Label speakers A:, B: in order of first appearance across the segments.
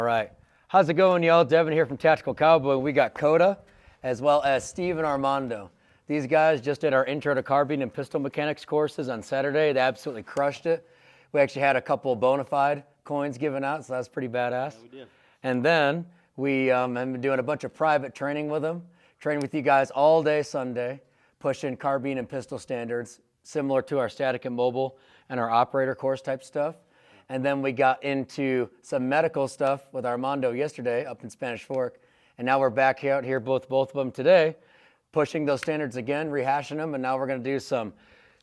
A: All right. How's it going, y'all? Devin here from Tactical Cowboy. We got Coda as well as Steve and Armando. These guys just did our intro to carbine and pistol mechanics courses on Saturday. They absolutely crushed it. We actually had a couple bona fide coins given out, so that's pretty badass.
B: Yeah, we did.
A: And then we have been doing a bunch of private training with them, training with you guys all day Sunday, pushing carbine and pistol standards, similar to our static and mobile and our operator course type stuff. And then we got into some medical stuff with Armando yesterday up in Spanish Fork. And now we're back out here, both of them today, pushing those standards again, rehashing them. And now we're going to do some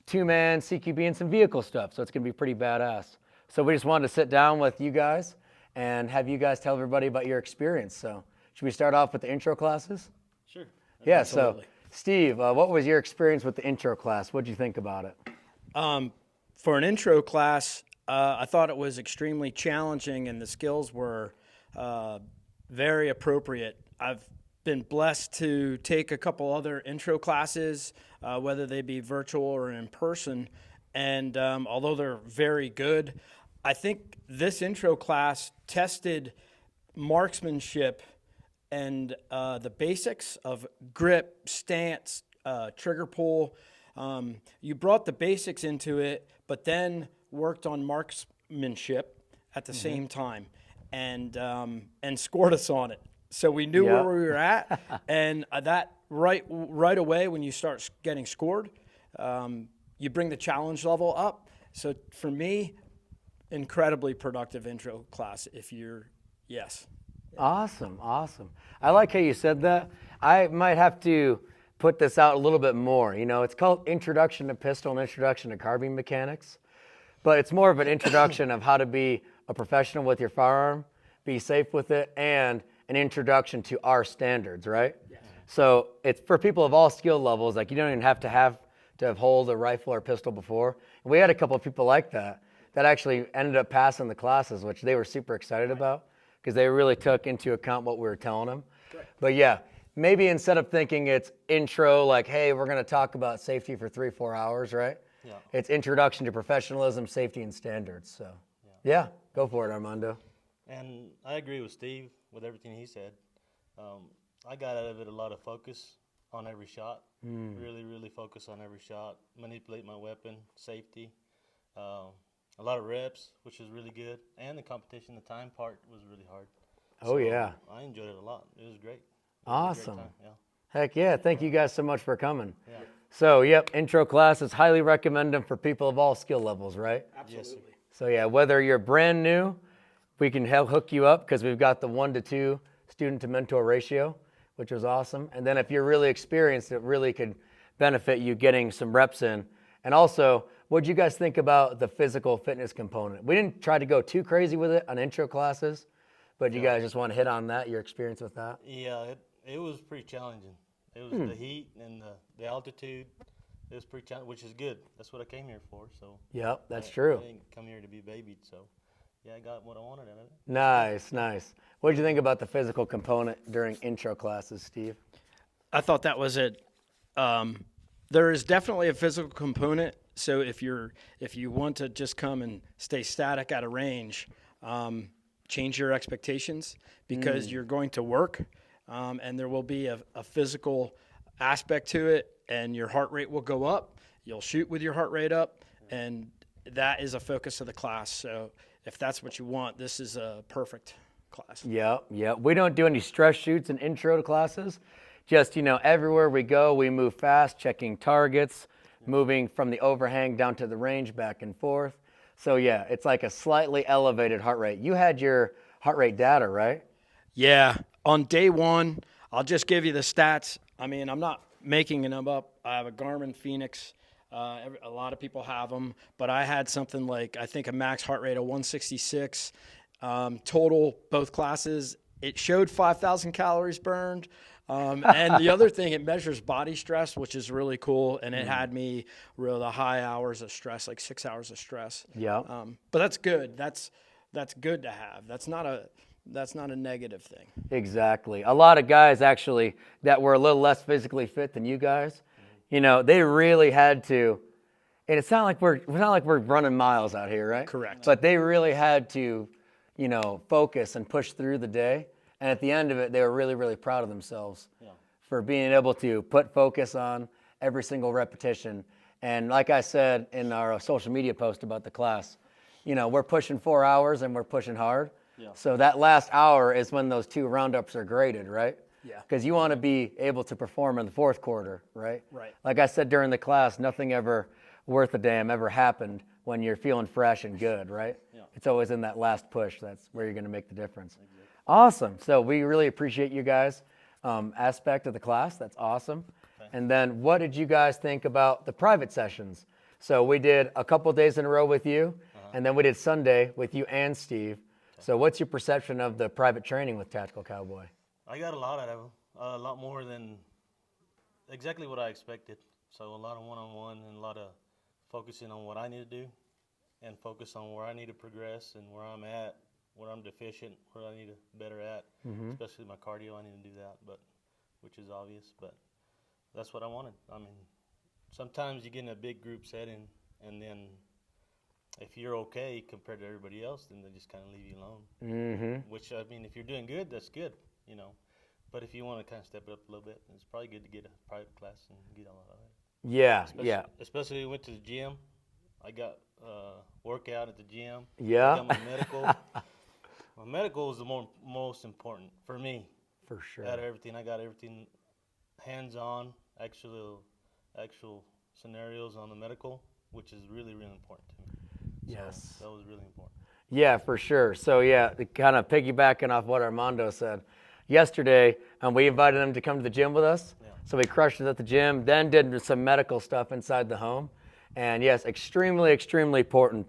A: two-man CQB and some vehicle stuff. So it's going to be pretty badass. So we just wanted to sit down with you guys and have you guys tell everybody about your experience. So should we start off with the intro classes?
B: Sure.
A: Yeah,
B: Absolutely.
A: so Steve, what was your experience with the intro class? What did you think about it?
C: For an intro class, I thought it was extremely challenging and the skills were very appropriate. I've been blessed to take a couple other intro classes, whether they be virtual or in person, and although they're very good, I think this intro class tested marksmanship and the basics of grip, stance, trigger pull. You brought the basics into it, but then worked on marksmanship at the same time and scored us on it. So we knew where we were at, and that right away when you start getting scored, you bring the challenge level up. So for me, incredibly productive intro class if you're, yes.
A: Awesome. I like how you said that. I might have to put this out a little bit more. You know, it's called Introduction to Pistol and Introduction to Carbine Mechanics, but it's more of an introduction of how to be a professional with your firearm, be safe with it, and an introduction to our standards, right? Yeah. So it's for people of all skill levels. Like you don't even have to hold a rifle or pistol before. And we had a couple of people like that actually ended up passing the classes, which they were super excited about because they really took into account what we were telling them. Correct. But yeah, maybe instead of thinking it's intro, like, hey, we're going to talk about safety for 3-4 hours, right? Yeah. It's introduction to professionalism, safety, and standards. So yeah, go for it, Armando.
B: And I agree with Steve with everything he said. I got out of it a lot of focus on every shot. Really focus on every shot. Manipulate my weapon, safety. A lot of reps, which is really good. And the competition, the time part was really hard.
A: Oh, yeah.
B: I enjoyed it a lot. It was great.
A: Awesome.
B: Yeah.
A: Heck yeah. Thank you guys so much for coming.
B: Yeah.
A: So, yep, intro classes, highly recommend them for people of all skill levels, right?
C: Absolutely.
B: Yes,
A: So, yeah, whether you're brand new, we can help hook you up because we've got the 1-to-2 student to mentor ratio, which is awesome. And then if you're really experienced, it really could benefit you getting some reps in. And also, what do you guys think about the physical fitness component? We didn't try to go too crazy with it on intro classes, but you guys just want to hit on that, your experience with that?
B: Yeah, it was pretty challenging. It was the heat and the altitude. It was pretty challenging, which is good. That's what I came here for. So
A: yep, that's true.
B: I didn't come here to be babied, so yeah, I got what I wanted out of it.
A: Nice. What did you think about the physical component during intro classes, Steve?
C: I thought that was it. There is definitely a physical component. So if you want to just come and stay static at a range, change your expectations because you're going to work, and there will be a physical aspect to it, and your heart rate will go up. You'll shoot with your heart rate up, and that is a focus of the class. So if that's what you want, this is a perfect class.
A: Yeah. We don't do any stress shoots in intro to classes. Just, everywhere we go, we move fast, checking targets, moving from the overhang down to the range back and forth. So yeah, it's like a slightly elevated heart rate. You had your heart rate data, right?
C: Yeah. On day one, I'll just give you the stats. I mean, I'm not making them up. I have a Garmin Phoenix. A lot of people have them, but I had something like, I think a max heart rate of 166. Total, both classes, it showed 5,000 calories burned. And the other thing, it measures body stress, which is really cool. And it had me real the high hours of stress, like 6 hours of stress.
A: Yeah.
C: But that's good. That's good to have. That's not a negative thing.
A: Exactly. A lot of guys actually that were a little less physically fit than you guys, they really had to, and it's not like we're running miles out here, right?
C: Correct.
A: But they really had to, focus and push through the day. And at the end of it, they were really, really proud of themselves for being able to put focus on every single repetition. And like I said in our social media post about the class, we're pushing 4 hours and we're pushing hard. Yeah. So that last hour is when those 2 roundups are graded, right? Yeah. Because you want to be able to perform in the fourth quarter, right? Right. Like I said during the class, nothing ever worth a damn ever happened when you're feeling fresh and good, right? Yeah. It's always in that last push. That's where you're going to make the difference. Exactly. Awesome. So we really appreciate you guys' aspect of the class. That's awesome. Okay. And then what did you guys think about the private sessions? So we did a couple days in a row with you, and then we did Sunday with you and Steve. Okay. So what's your perception of the private training with Tactical Cowboy?
B: I got a lot out of them, a lot more than exactly what I expected. So a lot of one-on-one and a lot of focusing on what I need to do and focus on where I need to progress and where I'm at, where I'm deficient, where I need to better at, especially my cardio. I need to do that, which is obvious, but that's what I wanted. I mean, sometimes you get in a big group setting, and then if you're okay compared to everybody else, then they just kind of leave you alone. Which, I mean, if you're doing good, that's good, But if you want to kind of step it up a little bit, it's probably good to get a private class and get all of that.
A: Yeah,
B: Especially when we went to the gym. I got workout at the gym.
A: Yeah.
B: I got my medical. My medical was the most important for me.
A: For sure.
B: Out of everything, I got everything hands-on, actual scenarios on the medical, which is really, really important to me.
A: Yes.
B: So that was really important.
A: Yeah, for sure. So yeah, kind of piggybacking off what Armando said. Yesterday, we invited him to come to the gym with us. Yeah. So we crushed it at the gym, then did some medical stuff inside the home. And yes, extremely, extremely important.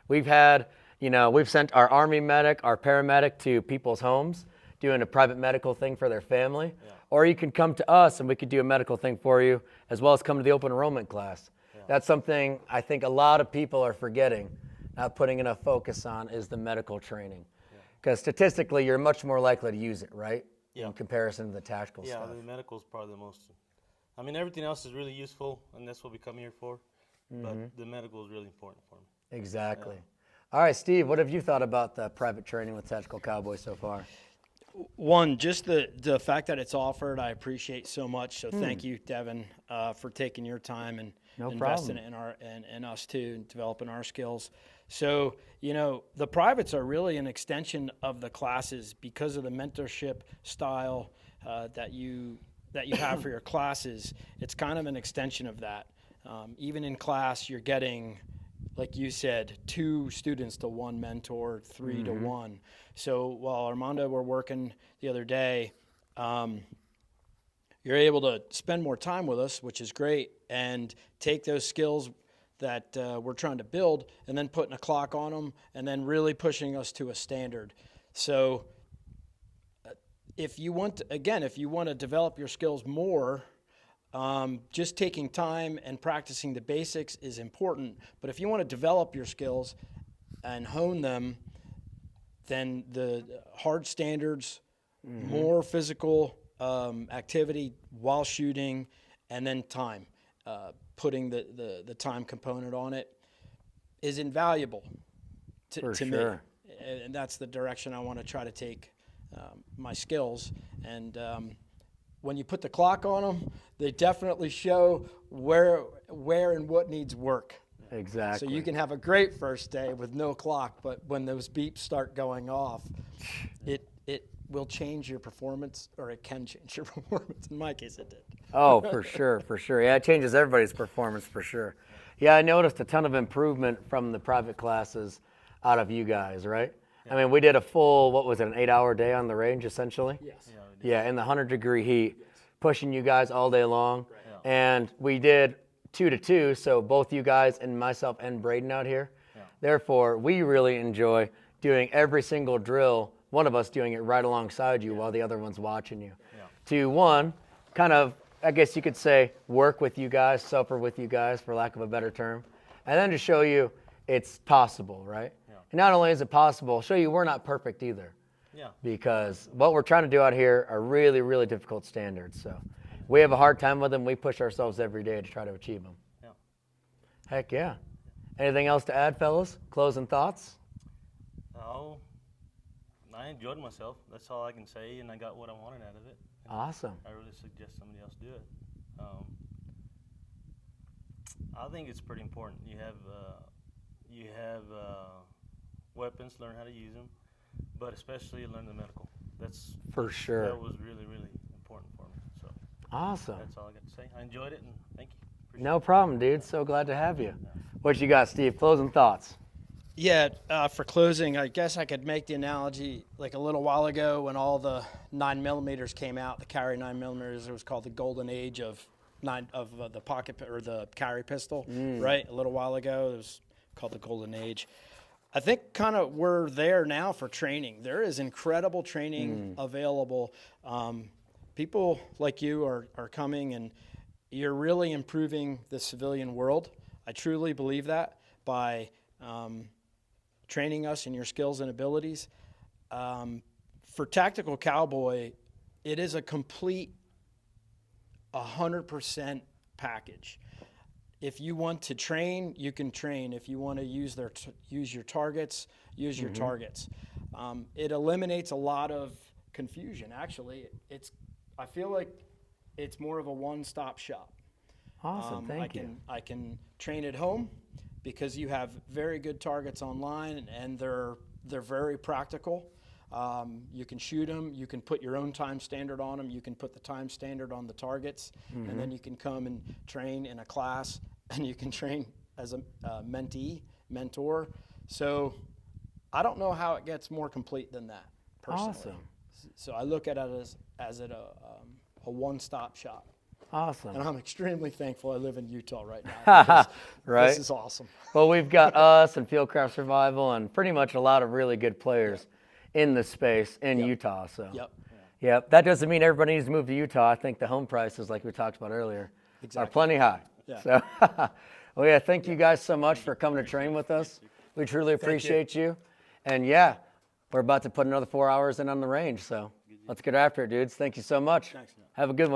A: We've sent our Army medic, our paramedic to people's homes, doing a private medical thing for their family. Yeah. Or you can come to us and we could do a medical thing for you, as well as come to the open enrollment class. Yeah. That's something I think a lot of people are forgetting, not putting enough focus on, is the medical training. Because statistically, you're much more likely to use it, right? In comparison to the tactical stuff.
B: Yeah, the medical is probably the most. I mean, everything else is really useful, and that's what we come here for. But the medical is really important for me.
A: Exactly. Yeah. All right, Steve, what have you thought about the private training with Tactical Cowboy so far?
C: One, just the fact that it's offered, I appreciate so much. So thank you, Devin, for taking your time and investing in us too, and developing our skills. So, the privates are really an extension of the classes because of the mentorship style that you have for your classes. It's kind of an extension of that. Even in class, you're getting, like you said, 2 students to 1 mentor, 3 to 1. So while Armando were working the other day, you're able to spend more time with us, which is great, and take those skills that we're trying to build and then putting a clock on them and then really pushing us to a standard. So if you want to develop your skills more, just taking time and practicing the basics is important. But if you want to develop your skills and hone them, then the hard standards, more physical activity while shooting, and then time, putting the time component on it is invaluable to me. And that's the direction I want to try to take my skills. And when you put the clock on them, they definitely show where and what needs work.
A: Exactly.
C: So you can have a great first day with no clock, but when those beeps start going off, it will change your performance, or it can change your performance. In my case, it did.
A: Oh, for sure. Yeah, it changes everybody's performance for sure. Yeah, I noticed a ton of improvement from the private classes out of you guys, right? Yeah. I mean, we did a full, an 8-hour day on the range, essentially?
B: Yes.
A: Yeah, in the 100-degree heat, pushing you guys all day long. Right. Yeah. And we did 2-2, so both you guys and myself and Braden out here. Yeah. Therefore, we really enjoy doing every single drill, one of us doing it right alongside you while the other one's watching you. Yeah. To one, kind of, I guess you could say, work with you guys, suffer with you guys, for lack of a better term. And then to show you it's possible, right? Yeah. And not only is it possible, show you we're not perfect either. Yeah. Because what we're trying to do out here are really, really difficult standards. So we have a hard time with them. We push ourselves every day to try to achieve them. Yeah. Heck yeah. Anything else to add, fellas? Closing thoughts?
B: No. I enjoyed myself. That's all I can say, and I got what I wanted out of it. And
A: Awesome.
B: I really suggest somebody else do it. I think it's pretty important. You have weapons, learn how to use them, but especially learn the medical. That's
A: For sure.
B: That was really, really important for me. So
A: Awesome.
B: that's all I got to say. I enjoyed it, and thank you. Appreciate
A: No problem, dude. So glad to have you. What you got, Steve? Closing thoughts?
C: Yeah, for closing, I guess I could make the analogy like a little while ago when all the 9mm came out, the carry 9mm. It was called the golden age of the pocket or the carry pistol, right? A little while ago, it was called the golden age. I think kind of we're there now for training. There is incredible training available. People like you are coming, and you're really improving the civilian world. I truly believe that by training us in your skills and abilities. For Tactical Cowboy, it is a complete 100% package. If you want to train, you can train. If you want to use your targets, use your targets. It eliminates a lot of confusion. Actually, I feel like it's more of a one-stop shop.
A: Awesome. Thank you.
C: I can train at home because you have very good targets online, and they're very practical. You can shoot them. You can put your own time standard on them. You can put the time standard on the targets, and then you can come and train in a class, and you can train as a mentor. So I don't know how it gets more complete than that, personally.
A: Awesome.
C: So I look at it as a one-stop shop.
A: Awesome.
C: And I'm extremely thankful I live in Utah right now.
A: Right.
C: This is awesome.
A: Well, we've got us and Fieldcraft Survival and pretty much a lot of really good players in the space in Utah. So. Yep. That doesn't mean everybody needs to move to Utah. I think the home prices, like we talked about earlier, are plenty high.
C: Yeah.
A: So, well, yeah, thank you guys so much for coming to train with us. We truly appreciate you. And yeah, we're about to put another 4 hours in on the range. So let's get after it, dudes. Thank you so much.
C: Thanks, man.
A: Have a good one.